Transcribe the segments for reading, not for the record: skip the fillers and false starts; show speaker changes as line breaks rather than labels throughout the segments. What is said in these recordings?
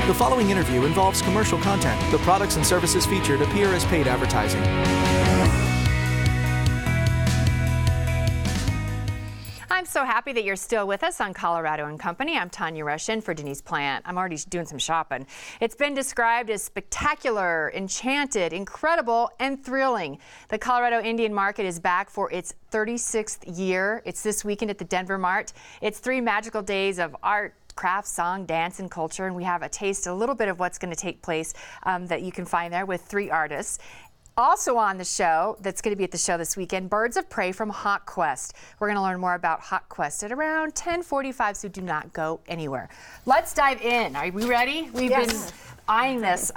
The following interview involves commercial content. The products and services featured appear as paid advertising.
I'm so happy that you're still with us on Colorado and Company. I'm Tanya Rushin for Denise Plant. I'm already doing some shopping. It's been described as spectacular, enchanted, incredible, and thrilling. The Colorado Indian Market is back for its 36th year. It's this weekend at the Denver Mart. It's 3 magical days of art, craft, song, dance, and culture, and we have a little bit of what's going to take place that you can find there with 3 artists. Also on the show, that's going to be at the show this weekend, Birds of Prey from Hawk Quest. We're going to learn more about Hawk Quest at around 10:45, so do not go anywhere. Let's dive in. Are we ready? We've been eyeing this.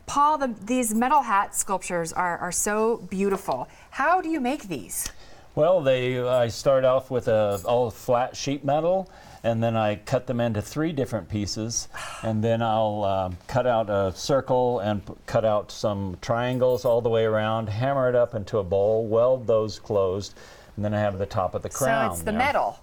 Paul, these metal hat sculptures are so beautiful. How do you make these?
Well, I start off with all flat sheet metal, and then I cut them into 3 different pieces, and then I'll cut out a circle and cut out some triangles all the way around, hammer it up into a bowl, weld those closed, and then I have the top of the crown.
So it's the metal.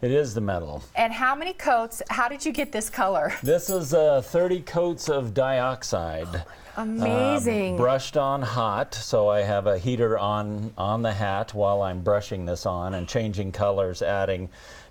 It is the metal.
And how many coats? How did you get this color?
This is 30 coats of dioxide.
Amazing.
Brushed on hot, so I have a heater on the hat while I'm brushing this on and changing colors, adding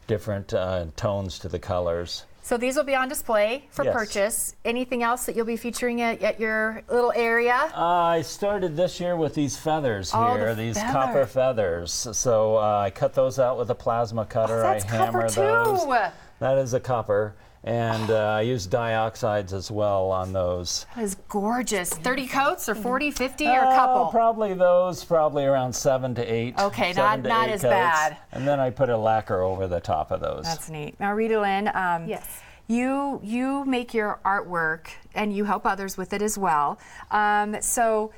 different tones to the colors.
So these will be on display for purchase. Anything else that you'll be featuring at your little area?
I started this year with these feathers here, these copper feathers. So I cut those out with a plasma cutter.
That's
I hammer
copper
those.
too.
That is a copper. And I use dioxides as well on those.
That is gorgeous. 30 coats or 40, 50 or a couple?
Probably around 7 to 8.
Okay, not as bad.
And then I put a lacquer over the top of those.
That's neat. Now, Rita Lynn,
yes.
You make your artwork and you help others with it as well. So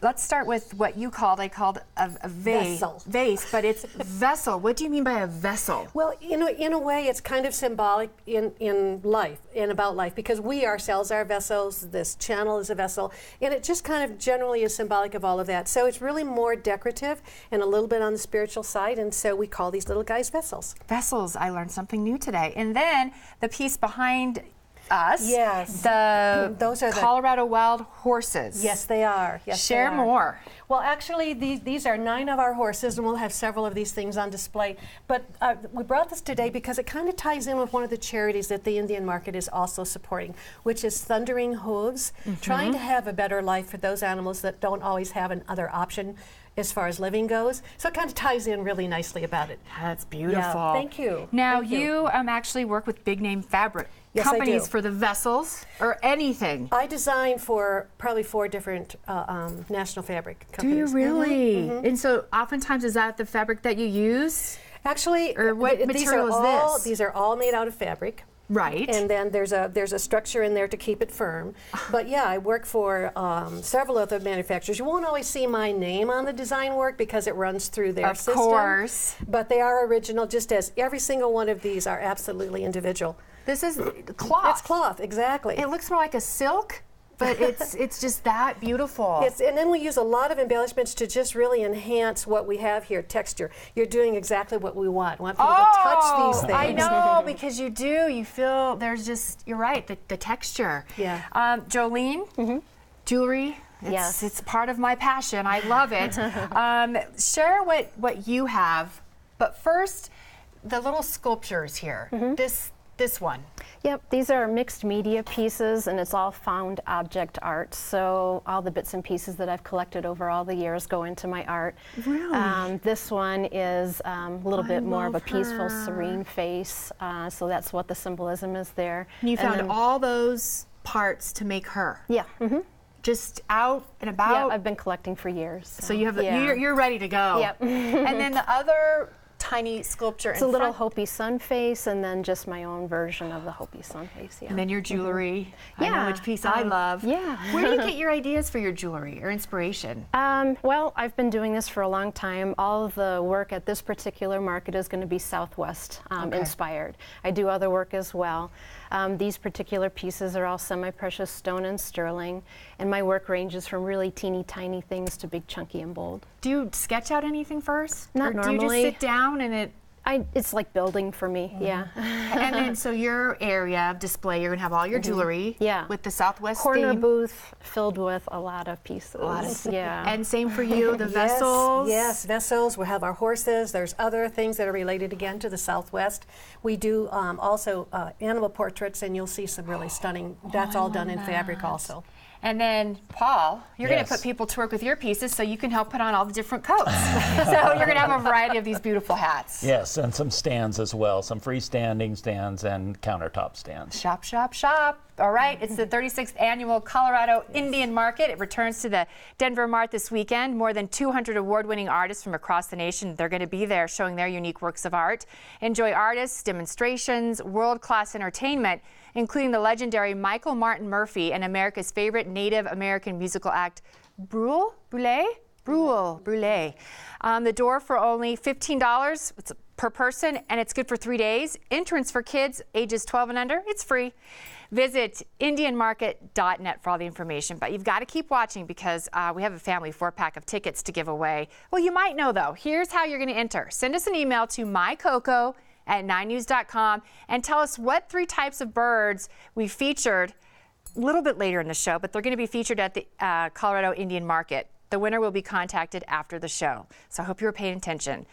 let's start with what I called a vase. Vase, but it's vessel. What do you mean by a vessel?
Well, in a way, it's kind of symbolic in life, about life, because we ourselves are vessels. This channel is a vessel, and it just kind of generally is symbolic of all of that. So it's really more decorative and a little bit on the spiritual side, and so we call these little guys vessels.
Vessels. I learned something new today. And then the piece behind us.
Yes.
Those are Colorado Wild Horses.
Yes, they are. Yes,
Share more.
Well, actually, these are 9 of our horses, and we'll have several of these things on display. But we brought this today because it kind of ties in with one of the charities that the Indian Market is also supporting, which is Thundering Hooves, trying to have a better life for those animals that don't always have another option as far as living goes. So it kind of ties in really nicely about it.
That's beautiful.
Yeah, thank you.
Now, you actually work with big name fabric companies for the vessels or anything.
I design for probably 4 different national fabric companies.
Do you really? And so oftentimes is that the fabric that you use?
Actually,
or what material is this?
These are all made out of fabric.
Right.
And then there's a structure in there to keep it firm. But yeah, I work for several other manufacturers. You won't always see my name on the design work because it runs through their system.
Of course.
But they are original, just as every single one of these are absolutely individual.
This is cloth.
It's cloth, exactly.
It looks more like a silk, but it's just that beautiful.
And then we use a lot of embellishments to just really enhance what we have here, texture. You're doing exactly what we want. We want people to touch these things.
I know, because you do. You feel there's just, you're right, the texture.
Yeah.
Jolene, jewelry.
Yes.
It's part of my passion. I love it. Share what you have, but first, the little sculptures here. This one.
Yep, these are mixed media pieces, and it's all found object art. So all the bits and pieces that I've collected over all the years go into my art.
Really?
This one is a little bit more of a peaceful, serene face. So that's what the symbolism is there.
And you found all those parts to make her.
Yeah.
Just out and about.
Yeah, I've been collecting for years.
So you have you're ready to go.
Yep.
And then the other tiny sculpture
it's a little Hopi sun face, and then just my own version of the Hopi sun face. Yeah.
And then your jewelry.
Yeah.
I know which piece I love.
Yeah.
Where do you get your ideas for your jewelry or inspiration?
Well, I've been doing this for a long time. All of the work at this particular market is going to be Southwest inspired. I do other work as well. These particular pieces are all semi-precious stone and sterling, and my work ranges from really teeny tiny things to big, chunky, and bold.
Do you sketch out anything first?
Not
or
normally.
Do you just sit down and it
It's like building for me, yeah.
And then, so your area of display, you're going to have all your jewelry with the Southwest
corner
theme.
booth filled with a lot of pieces. Yeah.
And same for you, the vessels.
Yes, vessels. We have our horses. There's other things that are related again to the Southwest. We do also animal portraits, and you'll see some really stunning. That's all done in fabric also.
And then, Paul, you're going to put people to work with your pieces so you can help put on all the different coats. So you're going to have a variety of these beautiful hats.
Yes, and some stands as well, some freestanding stands and countertop stands.
Shop, shop, shop. All right, it's the 36th annual Colorado Indian Market. It returns to the Denver Mart this weekend. More than 200 award-winning artists from across the nation, they're going to be there showing their unique works of art. Enjoy artists, demonstrations, world-class entertainment, including the legendary Michael Martin Murphey and America's favorite Native American musical act, Brule. The door for only $15 per person, and it's good for 3 days. Entrance for kids ages 12 and under, it's free. Visit indianmarket.net for all the information, but you've got to keep watching because we have a family 4-pack of tickets to give away. Well, you might know though. Here's how you're going to enter. Send us an email to mycoco@9news.com and tell us what 3 types of birds we featured a little bit later in the show, but they're going to be featured at the Colorado Indian Market. The winner will be contacted after the show. So I hope you were paying attention.